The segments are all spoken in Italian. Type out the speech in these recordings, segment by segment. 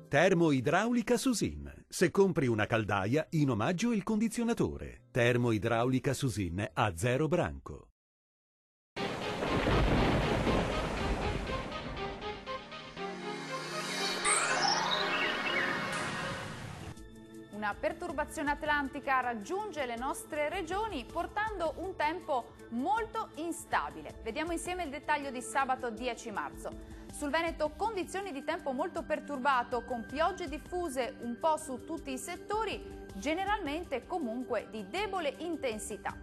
Termoidraulica Susin. Se compri una caldaia, in omaggio il condizionatore. Termoidraulica Susin a 0 branco. Una perturbazione atlantica raggiunge le nostre regioni portando un tempo molto instabile. Vediamo insieme il dettaglio di sabato 10 marzo. Sul Veneto condizioni di tempo molto perturbato con piogge diffuse un po' su tutti i settori, generalmente comunque di debole intensità.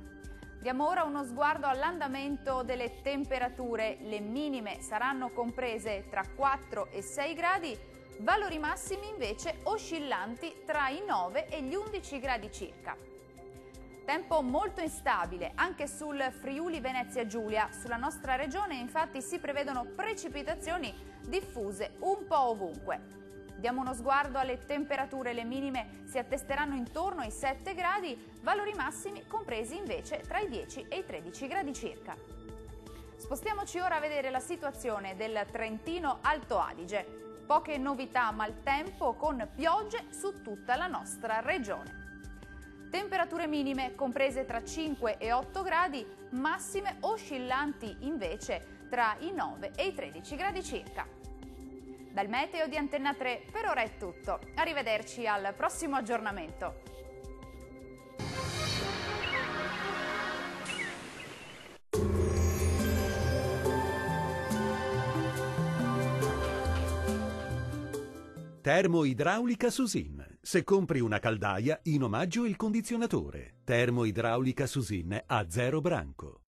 Diamo ora uno sguardo all'andamento delle temperature. Le minime saranno comprese tra 4 e 6 gradi, valori massimi invece oscillanti tra i 9 e gli 11 gradi circa. Tempo molto instabile anche sul Friuli Venezia Giulia. Sulla nostra regione infatti si prevedono precipitazioni diffuse un po' ovunque. Diamo uno sguardo alle temperature. Le minime si attesteranno intorno ai 7 gradi, valori massimi compresi invece tra i 10 e i 13 gradi circa. Spostiamoci ora a vedere la situazione del Trentino Alto Adige. Poche novità maltempo con piogge su tutta la nostra regione. Temperature minime comprese tra 5 e 8 gradi, massime oscillanti invece tra i 9 e i 13 gradi circa. Dal meteo di Antenna 3 per ora è tutto. Arrivederci al prossimo aggiornamento. Termoidraulica Susin. Se compri una caldaia, in omaggio il condizionatore. Termoidraulica Susin a 0 branco.